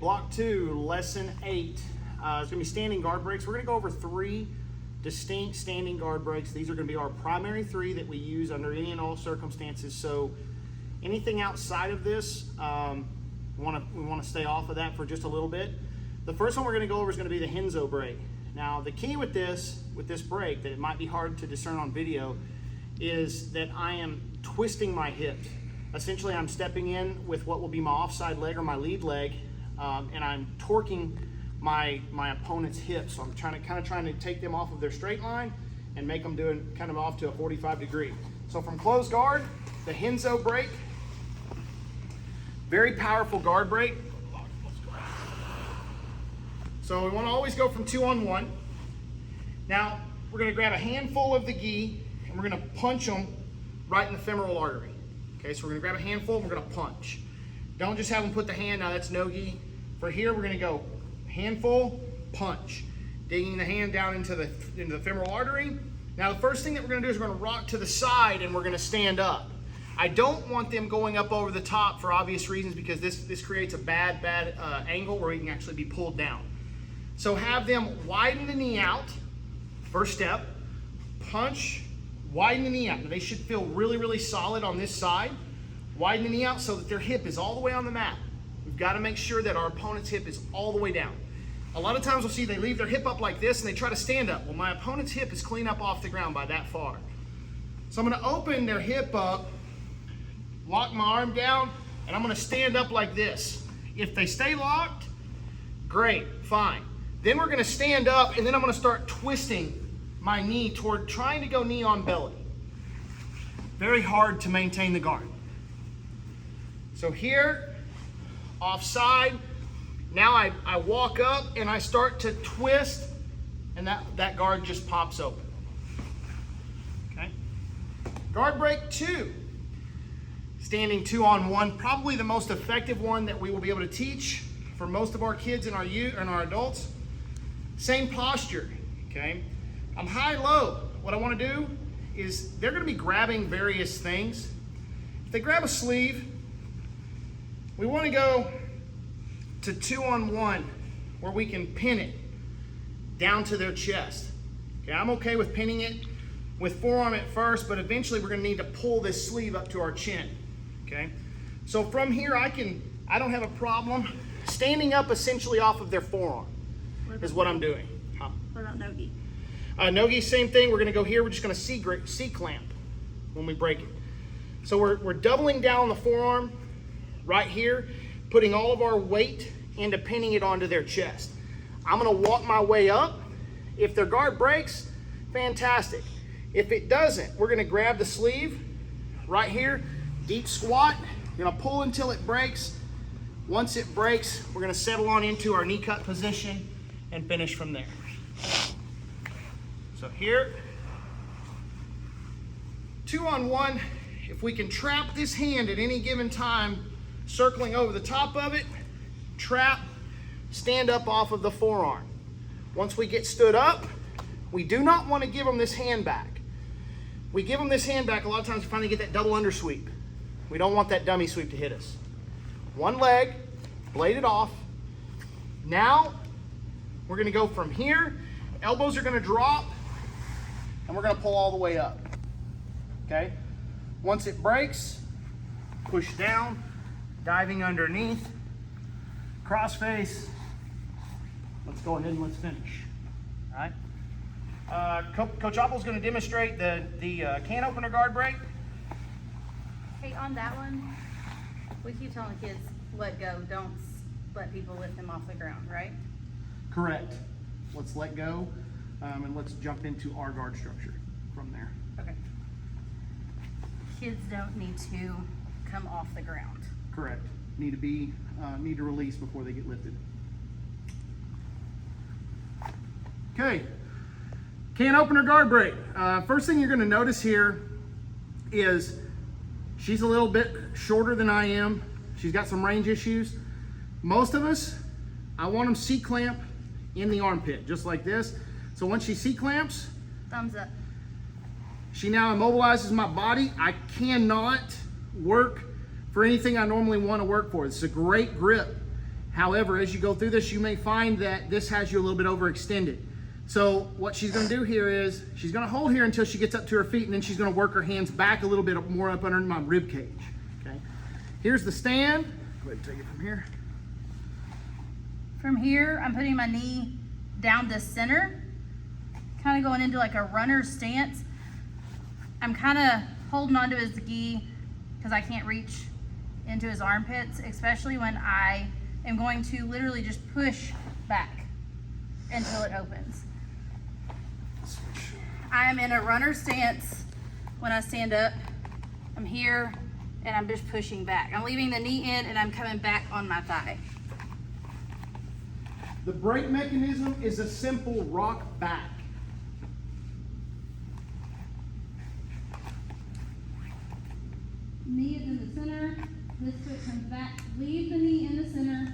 block 2, lesson 8. It's going to be standing guard breaks. We're going to go over 3 distinct standing guard breaks. These are going to be our primary 3 that we use under any and all circumstances. So anything outside of this, we want to stay off of that for just a little bit. The first one we're going to go over is going to be the renzo break. Now the key with this break, that it might be hard to discern on video, is that I am twisting my hips. Essentially, I'm stepping in with what will be my offside leg or my lead leg, and I'm torquing my opponent's hips. So I'm trying to take them off of their straight line and make them doing kind of off to a 45 degree. So from closed guard, the renzo break, very powerful guard break. So we want to always go from 2 on 1. Now we're going to grab a handful of the gi and we're going to punch them right in the femoral artery. Okay, so we're going to grab a handful and we're going to punch. Don't just have them put the hand, now that's no gi. For here we're going to go handful, punch, digging the hand down into the femoral artery. Now the first thing that we're going to do is we're going to rock to the side and we're going to stand up. I don't want them going up over the top for obvious reasons, because this creates a bad angle where you can actually be pulled down. So have them widen the knee out, first step, punch, widen the knee out. Now they should feel really, really solid on this side. Widen the knee out so that their hip is all the way on the mat. We've got to make sure that our opponent's hip is all the way down. A lot of times we'll see they leave their hip up like this and they try to stand up. Well, my opponent's hip is clean up off the ground by that far. So I'm going to open their hip up, lock my arm down, and I'm going to stand up like this. If they stay locked, great, fine. Then we're going to stand up and then I'm going to start twisting my knee toward trying to go knee on belly. Very hard to maintain the guard. So here, offside, now I walk up and I start to twist and that guard just pops open. Okay. Guard break 2. Standing 2 on 1, probably the most effective one that we will be able to teach for most of our kids and our youth and our adults. Same posture, okay? I'm high-low. What I want to do is they're going to be grabbing various things. If they grab a sleeve, we want to go to 2 on 1 where we can pin it down to their chest. Okay, I'm okay with pinning it with forearm at first, but eventually we're going to need to pull this sleeve up to our chin. Okay, so from here I don't have a problem standing up essentially off of their forearm is what I'm doing. Huh? What about no-gi? No-gi, same thing. We're going to go here. We're just going to C-clamp when we break it. So we're doubling down on the forearm right here, putting all of our weight into pinning it onto their chest. I'm going to walk my way up. If their guard breaks, fantastic. If it doesn't, we're going to grab the sleeve right here, deep squat. We're going to pull until it breaks. Once it breaks, we're going to settle on into our knee cut position and finish from there. So here, 2 on 1. If we can trap this hand at any given time, circling over the top of it, trap, stand up off of the forearm. Once we get stood up, we do not want to give them this hand back. We give them this hand back, a lot of times we finally get that double undersweep. We don't want that dummy sweep to hit us. One leg, blade it off. Now, we're going to go from here. Elbows are going to drop, and we're going to pull all the way up. Okay? Once it breaks, push down, diving underneath, cross face. Let's go ahead and let's finish. All right? Coach Apple's going to demonstrate the can opener guard break. Hey, on that one, we keep telling the kids, let go, don't let people lift them off the ground, right? Correct. Let's let go, and let's jump into our guard structure from there. Okay. Kids don't need to come off the ground. Correct. Need to release before they get lifted. Okay. Can opener guard break. First thing you're going to notice here is she's a little bit shorter than I am. She's got some range issues. Most of us, I want them C-clamp in the armpit, just like this. So once she C-clamps, Thumbs up. she now immobilizes my body. I cannot work for anything I normally want to work for. It's a great grip. However, as you go through this, you may find that this has you a little bit overextended. So what she's gonna do here is, she's gonna hold here until she gets up to her feet, and then she's gonna work her hands back a little bit more up under my rib cage, okay? Here's the stand. Go ahead and take it from here. From here, I'm putting my knee down the center, kind of going into like a runner's stance. I'm kind of holding onto his gi because I can't reach into his armpits, especially when I am going to literally just push back until it opens. I am in a runner stance when I stand up. I'm here and I'm just pushing back. I'm leaving the knee in and I'm coming back on my thigh. The brake mechanism is a simple rock back. Knee is in the center, this foot comes back, leave the knee in the center,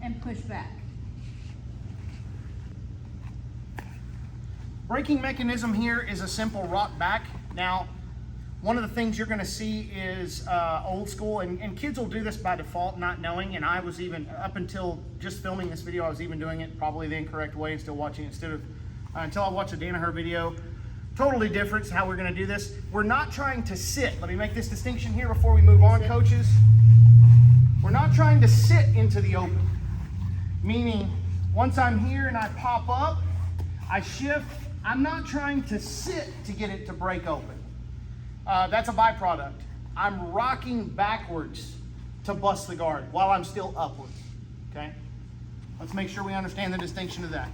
and push back. Braking mechanism here is a simple rock back. Now, one of the things you're gonna see is old school, and kids will do this by default, not knowing, and I was even, up until just filming this video, I was even doing it probably the incorrect way and still watching it instead of, until I watched a Danaher video. Totally different how we're gonna do this. We're not trying to sit. Let me make this distinction here before we move on, coaches. We're not trying to sit into the open. Meaning, once I'm here and I pop up, I shift. I'm not trying to sit to get it to break open. That's a byproduct. I'm rocking backwards to bust the guard while I'm still upwards, okay? Let's make sure we understand the distinction of that.